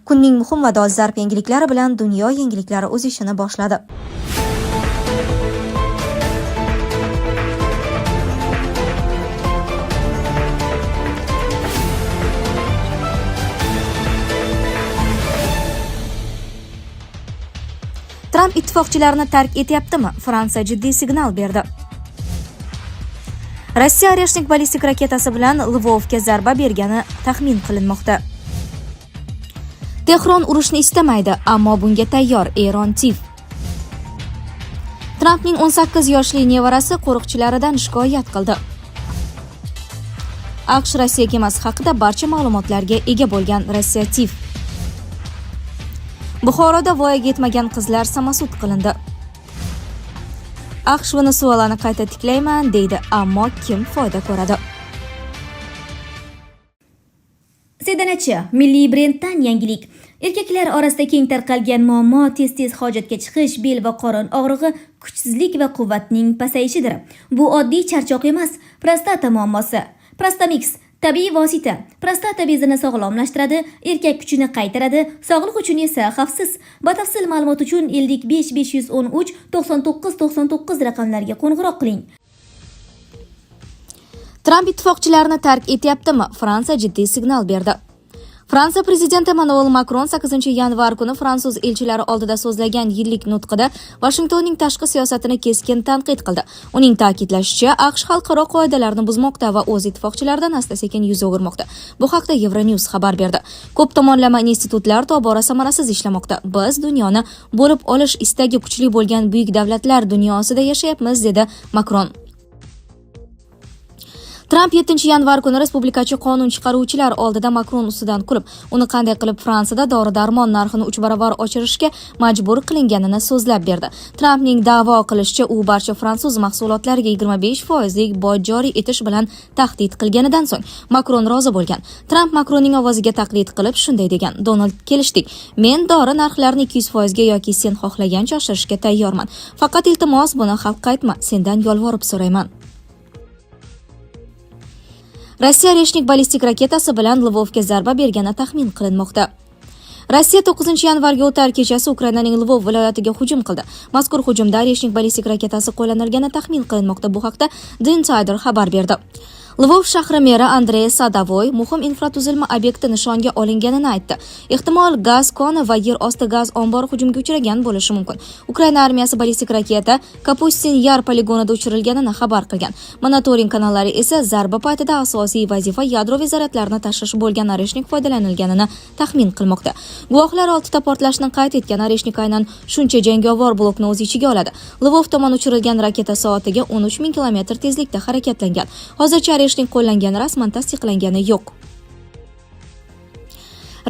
Kunning muhim va dolzarb yangiliklari bilan dunyo yangiliklari o'z ishini boshladi. Tramp ittifoqchilarini tark etyaptimi? Fransiya jiddiy signal berdi. Rossiya Oreshnik ballistik raketasi bilan Lvovga zarba bergani taxmin qilinmoqda. Tehron urushni istamaydi, ammo bunga tayyor. Eron tiv. Trampning 18 yoshli nevarasi qo'riqchilaridan shikoyat qildi. AQSh Rossiya kemasi haqida barcha ma'lumotlarga ega bo'lgan Rossiya tiv. Buxoroda voyaga yetmagan qizlar samosud qilindi. AQSh Venesuelani qayta tiklayman deydi, ammo kim foyda ko'radi? Sedanachi milliy brenddan yangilik. Erkaklar orasida keng tarqalgan muammo tez hojatga chiqish, bel va qorin og'rig'i, kuchsizlik va quvvatning pasayishidir. Bu oddiy charchoq emas, prostata muammosi. Prostamix tabiiy vosita prostata bezini sog'lomlashtiradi, erkak kuchini qaytaradi, sog'liq uchun esa xavfsiz. Batafsil ma'lumot uchun 55 513 99 99 raqamlariga qo'ng'iroq qiling. Tramp ittifoqchilarini tark etyaptimi? Fransiya jiddiy signal berdi. Fransiya prezidenti Emmanuel Macron 8-yanvar kuni fransuz elchilari oldida so'zlagan yillik nutqida Washingtonning tashqi siyosatini keskin tanqid qildi. Uning ta'kidlashicha, AQSh xalqaro qoidalarni buzmoqda va o'z ittifoqchilaridan asta-sekin yuz o'girmoqda. Bu haqda Euronews xabar berdi. Ko'p tomonlama institutlar tobora samarasiz ishlamoqda. Biz dunyoni bo'lib olish istagi kuchli bo'lgan buyuk davlatlar dunyosida yashayapmiz, dedi Macron. Tramp 7-yanvar kuni respublikachi qonun chiqaruvchilar oldida Macron ustidan kulib, uni qanday qilib Fransiyada dori-darmon narxini 3 barobar oshirishga majbur qilinganini so'zlab berdi. Trampning da'vo qilishicha, u barcha fransuz mahsulotlariga 25% boj joriy etish bilan tahdid qilganidan so'ng Macron rozi bo'lgan. Tramp Macronning ovoziga taqlid qilib shunday degan: "Donald, kelishdik. Men dori narxlarini 200% ga yoki sen xohlagancha oshirishga tayyorman. Faqat iltimos buni xalqqa aytma, sendan yolvorib so'rayman." Rossiya Oreshnik ballistik raketasi bilan Lvovga zarba bergani taxmin qilinmoqda. Rossiya 9-yanvarga o'tar kechasi Ukrainaning Lvov viloyatiga hujum qildi. Mazkur hujumda Oreshnik ballistik raketasi qo'llanilgani taxmin qilinmoqda. Bu haqda The Insider xabar berdi. Lvov shahri meri Andrey Sadavoy muhim infratuzilma obyekti nishonga olinganini aytdi. Ehtimol gaz koni va yer osti gaz ombori hujumga uchragan bo'lishi mumkin. Ukraina armiyasi ballistik raketa Kapustin Yar poligonida uchirilganini xabar qilgan. Monitoring kanallari esa zarba paytida asosiy vazifa yadroviy zaryadlarni tashish bo'lgan Oreshnik foydalanilganini taxmin qilmoqda. Guvohlar 6 portlashni qayd etgan. Oreshnik aynan shuncha jangovar blokni o'z ichiga oladi. Lvov tomon uchirilgan raketa soatiga 13 000 km tezlikda harakatlangan. Hozircha Oreshnik qo'llangani rasman tasdiqlangani yo'q.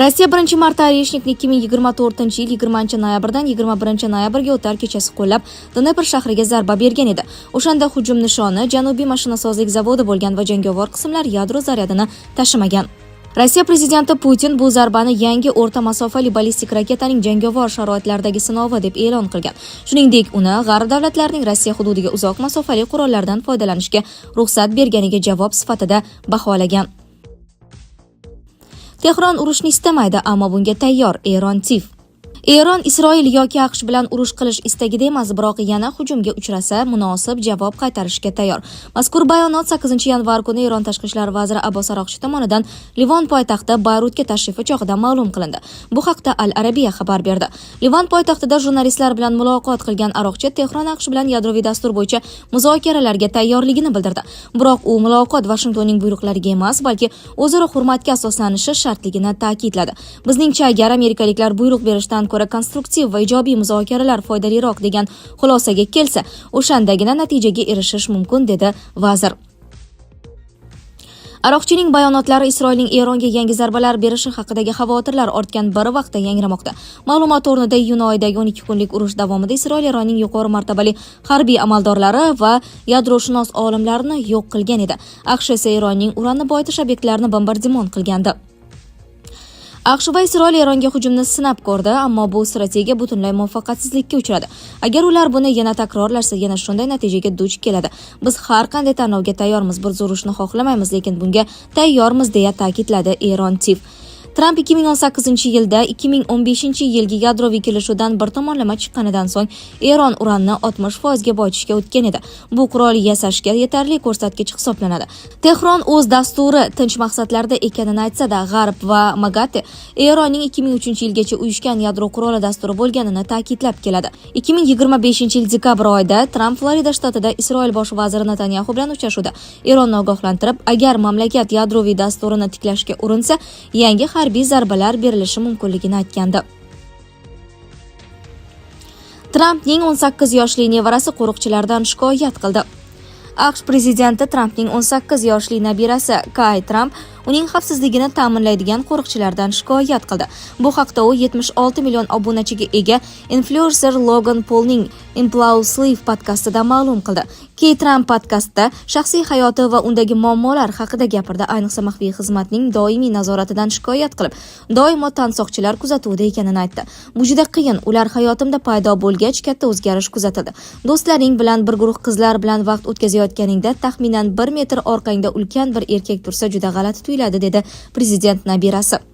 Rossiya 1-marta Oreshnikni 2024-yil 20-noyabrdan 21-noyabrga o'tar kechasi qo'llab, Dnepr shahriga zarba bergan edi. O'shanda hujum nishoni Janubiy mashinasozlik zavodi bo'lgan va jangovar qismlar yadro zaryadini tashimagan. Rossiya prezidenti Putin bu zarbani yangi o'rta masofali ballistik raketaning jangovar sharoitlardagi sinovi deb e'lon qilgan. Shuningdek, uni G'arb davlatlarining Rossiya hududiga uzoq masofali qurollardan foydalanishga ruxsat berganiga javob sifatida baholagan. Tehron urushni istamaydi, ammo bunga tayyor. Eron tiv. Eron Isroil yoki AQSh bilan urush qilish istagida emas, biroq yana hujumga uchrasa munosib javob qaytarishga tayyor. Mazkur bayonot 8-yanvar kuni Eron tashqi ishlar vaziri Abbos Aroqchi tomonidan Livan poytaxti Bayrutga tashrifi chog'ida ma'lum qilindi. Bu haqda Al Arabiya xabar berdi. Livan poytaxtida jurnalistlar bilan muloqot qilgan Aroqchi Tehron AQSh bilan yadroviy dastur bo'yicha muzokaralarga tayyorligini bildirdi. Biroq u muloqot Washingtonning buyruqlariga emas, balki o'zaro hurmatga asoslanishi shartligini ta'kidladi. Bizningcha, agar amerikaliklar buyruq berishdan ko'ra konstruktiv va ijobiy muzokaralar foydaliroq degan xulosaga kelsa, o'shandagina natijaga erishish mumkin, dedi vazir. Aroqchining bayonotlari Isroilning Eronga yangi zarbalar berishi haqidagi xavotirlar ortgan bir vaqtda yangramoqda. Ma'lumot o'rnida iyun oyidagi 12 kunlik urush davomida Isroil Eronning yuqori martabali harbiy amaldorlari va yadroshunos olimlarini yo'q qilgan edi. AQSh esa Eronning uranni boyitish obyektlarini bombardimon qilgandi. AQSh va Isroil Eronga hujumni sinab ko'rdi, ammo bu strategiya butunlay muvaffaqiyatsizlikka uchradi. Agar ular buni yana takrorlashsa, yana shunday natijaga duch keladi. Biz har qanday tanlovga tayyormiz, biz urushni xohlamaymiz, lekin bunga tayyormiz, deya ta'kidladi Eron tiv. Tramp 2018-yilda 2015-yilgi yadroviy kelishuvdan bir tomonlama chiqqanidan so'ng Eron uranni 60% ga boyitishga o'tgan edi. Bu qurol yasashga yetarli ko'rsatkich hisoblanadi. Tehron o'z dasturi tinch maqsadlarda ekanini aytsa-da, G'arb va MAGATE Eronning 2003-yilgacha uyushgan yadro quroli dasturi bo'lganini ta'kidlab keladi. 2025-yil dekabr oyida Tramp Florida shtatida Isroil bosh vaziri Netanyahu bilan uchrashuvda Eronni ogohlantirib, agar mamlakat yadroviy dasturini tiklashga urinsa, yangi harbiy zarbalar berilishi mumkinligini aytgandi. Trampning 18 yoshli nevarasi qo'riqchilardan shikoyat qildi. AQSh prezidenti Trampning 18 yoshli nabirasi Kay Tramp uning xavfsizligini ta'minlaydigan qo'riqchilardan shikoyat qildi. Bu haqda u 76 million obunachiga ega influencer Logan Paulning Impulsive podkastida ma'lum qildi. Kay Tramp podkastda shaxsiy hayoti va undagi muammolar haqida gapirdi, ayniqsa maxfiy xizmatning doimiy nazoratidan shikoyat qilib, doimo tansoqchilar kuzatuvida ekanini aytdi. Bu juda qiyin, ular hayotimda paydo bo'lgach katta o'zgarish kuzatildi. Do'stlaring bilan bir guruh qizlar bilan vaqt o'tkazayotganingda taxminan 1 metr orqangda ulkan bir erkak tursa juda g'alati tuyuladi, dedi prezident nabirasi.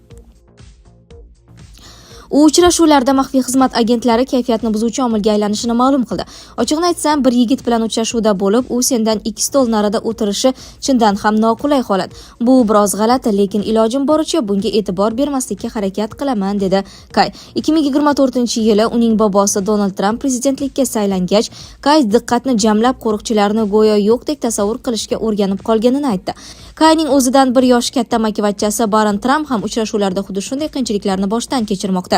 U uchrashuvlarda maxfiy xizmat agentlari kayfiyatni buzuvchi omilga aylanishini ma'lum qildi. Ochiqni aytsam, bir yigit bilan uchrashuvda bo'lib, u sendan 2 stol narida o'tirishi chindan ham noqulay holat. Bu biroz g'alati, lekin ilojim boricha bunga e'tibor bermaslikka harakat qilaman, dedi Kay. 2024-yili uning bobosi Donald Tramp prezidentlikka saylangach, Kay diqqatni jamlab qo'riqchilarni go'yo yo'qdek tasavvur qilishga o'rganib qolganini aytdi. Kayning o'zidan 1 yosh katta makivachchasi Baron Tramp ham uchrashuvlarda xuddi shunday qiyinchiliklarni boshdan kechirmoqda.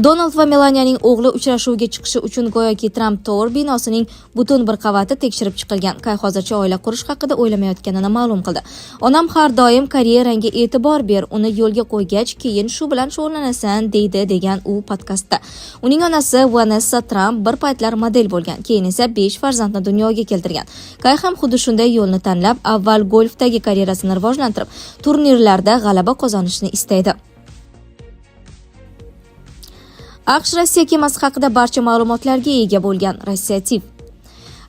Donald va Melaniyaning o'g'li uchrashuvga chiqishi uchun go'yoki Trump Tower binosining butun bir qavati tekshirib chiqilgan. Kay hozircha oila qurish haqida o'ylamayotganini ma'lum qildi. Onam har doim karyerangga e'tibor ber, uni yo'lga qo'ygach, keyin shu bilan shug'ullanasan, deydi, degan u podkastda. Uning onasi Vanessa Trump bir paytlar model bo'lgan, keyin esa 5 farzandni dunyoga keltirgan. Kay ham xuddi shunday yo'lni tanlab, avval golfdagi karyerasini rivojlantirib, turnirlarda g'alaba qozonishni istaydi. AQSh Rossiya kemasi haqida barcha ma'lumotlarga ega bo'lgan.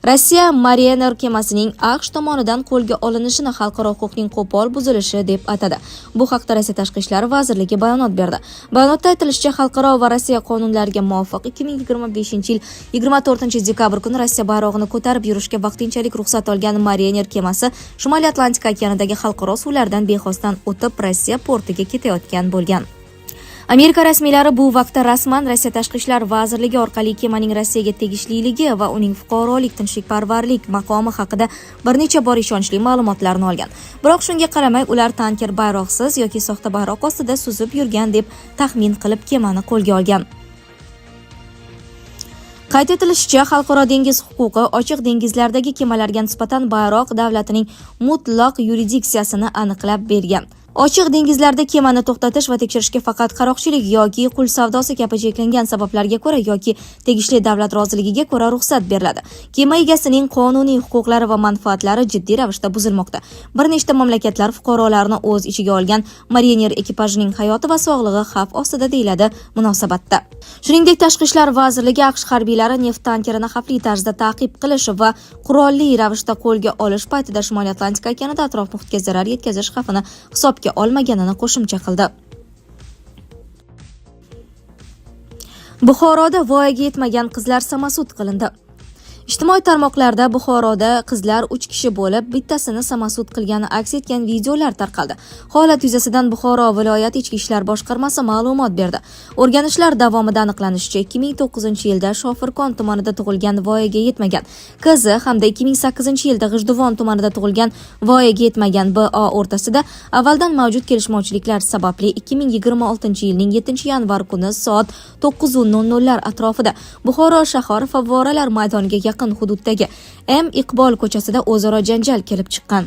Rossiya Mariner kemasining AQSh tomonidan qo'lga olinishini xalqaro huquqning qo'pol buzilishi deb atadi. Bu haqda Rossiya Tashqi ishlar vazirligi bayonot berdi. Bayonotda aytilishicha, xalqaro va Rossiya qonunlariga muvofiq 2025-yil 24-dekabr kuni Rossiya bayrog'ini ko'tarib yurishga vaqtinchalik ruxsat olgan Mariner kemasi Shimoliy Atlantika okeanidagi xalqaro suvlardan bexosdan o'tib Rossiya portiga ketayotgan bo'lgan. Amerika rasmiylari bu vaqtda rasman Rossiya Tashqi ishlar vazirligi orqali kemaning Rossiyaga tegishliligi va uning fuqarolik tinchlikparvarlik maqomi haqida bir necha bor ishonchli ma'lumotlarni olgan. Biroq shunga qaramay, ular tanker bayroqsiz yoki soxta bayroq ostida suzib yurgan deb taxmin qilib kemani qo'lga olgan. Qayd etilishicha, xalqaro dengiz huquqi ochiq dengizlardagi kemalarga nisbatan bayroq davlatining mutlaq yurisdiksiyasini aniqlab bergan. Ochiq dengizlarda kemani to'xtatish va tekshirishga faqat qaroqchilik yoki qul savdosi kabi cheklangan sabablarga ko'ra yoki tegishli davlat roziligiga ko'ra ruxsat beriladi. Kema egasining qonuniy huquqlari va manfaatlari jiddiy ravishda buzilmoqda. Bir nechta mamlakatlar fuqarolarini o'z ichiga olgan Mariner ekipajining hayoti va sog'lig'i xavf ostida, deyiladi munosabatda. Shuningdek, Tashqi ishlar vazirligi AQSh harbiylari neft tankerini xavfli tarzda ta'qib qilish va qurolli ravishda qo'lga olish paytida Shimoliy Atlantika okeanida atrof muhitga zarar yetkazish xavfini hisobga olmaganini qo'shimcha qildi. Buxoroda voyaga yetmagan qizlar samasud qilindi. Ijtimoiy tarmoqlarda Buxoroda qizlar 3 kishi bo'lib, bittasini samasud qilgani aks etgan videolar tarqaldi. Holat yuzasidan Buxoro viloyat ichki ishlar boshqarmasi ma'lumot berdi. O'rganishlar davomida aniqlanishicha, 2009-yilda Shofirkon tumanida tug'ilgan voyaga yetmagan qizi hamda 2008-yilda G'ijduvon tumanida tug'ilgan voyaga yetmagan BO o'rtasida avvaldan mavjud kelishmovchiliklar sababli 2026-yilning 7-yanvar kuni soat 9:00 atrofida Buxoro shahar favvoralar maydoniga yaqin hududdagi M. Iqbol ko'chasida o'zaro janjal kelib chiqqan.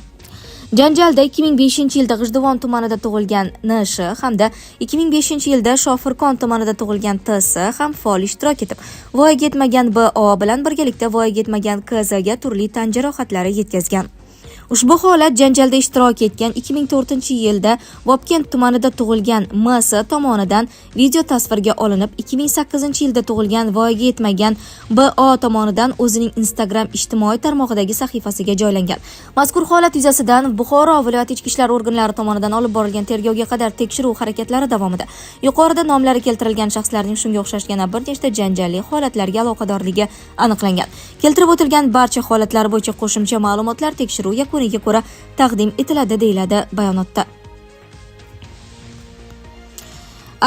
Janjalda 2005-yilda G'ijduvon tumanida tug'ilgan NS hamda 2005-yilda Shofirkon tumanida tug'ilgan TS ham faol ishtirok etib, voyaga yetmagan BO bilan birgalikda voyaga yetmagan KZga turli tan jarohatlari yetkazgan. Ushbu holat janjalda ishtirok etgan 2004-yilda Vobkent tumanida tug'ilgan M.S. tomonidan video tasvirga olinib, 2008-yilda tug'ilgan voyaga yetmagan B.O. tomonidan o'zining Instagram ijtimoiy tarmog'idagi sahifasiga joylangan. Mazkur holat yuzasidan Buxoro viloyat ichki ishlar organlari tomonidan olib borilgan tergovga qadar tekshiruv harakatlari davomida yuqorida nomlari keltirilgan shaxslarning shunga o'xshash yana bir nechta janjalli holatlarga aloqadorligi aniqlangan. Keltirib o'tilgan barcha holatlar bo'yicha qo'shimcha ma'lumotlar tekshiruv yakuniga ko'ra taqdim etiladi, deyiladi bayonotda.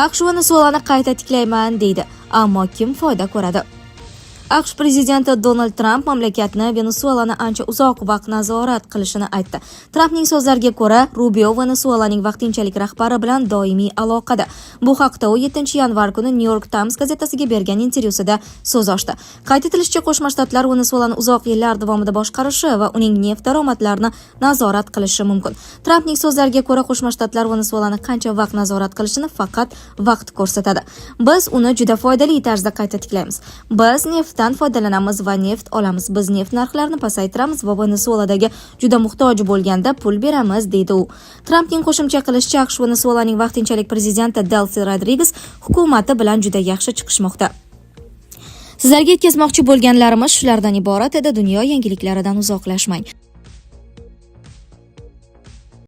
AQSh Venesuelani qayta tiklayman deydi, ammo kim foyda ko'radi? AQSh prezidenti Donald Tramp mamlakatni Venesuelani ancha uzoq vaqt nazorat qilishini aytdi. Trampning so'zlariga ko'ra, Rubio Venesuelaning vaqtinchalik rahbari bilan doimiy aloqada. Bu haqda u 7-yanvar kuni New York Times gazetasiga bergan intervyusida so'z ochdi. Qayd etilishicha, Qo'shma Shtatlar Venesuelani uzoq yillar davomida boshqarishi va uning neft daromadlarini nazorat qilishi mumkin. Trampning so'zlariga ko'ra, Qo'shma Shtatlar Venesuelani qancha vaqt nazorat qilishini faqat vaqt ko'rsatadi. Biz uni juda foydali tarzda qayta tiklaymiz. Biz neftdan foydalanamiz va neft olamiz. Biz neft narxlarini pasaytiramiz va Venesueladagi juda muhtoj bo'lganda pul beramiz, deydi u. Trampning qo'shimcha qilishicha, AQSh Venesuelaning vaqtinchalik prezidenti Delcy Rodriguez hukumati bilan juda yaxshi chiqishmoqda. Sizlarga yetkazmoqchi bo'lganlarimiz shulardan iborat edi. Dunyo yangiliklaridan uzoqlashmang.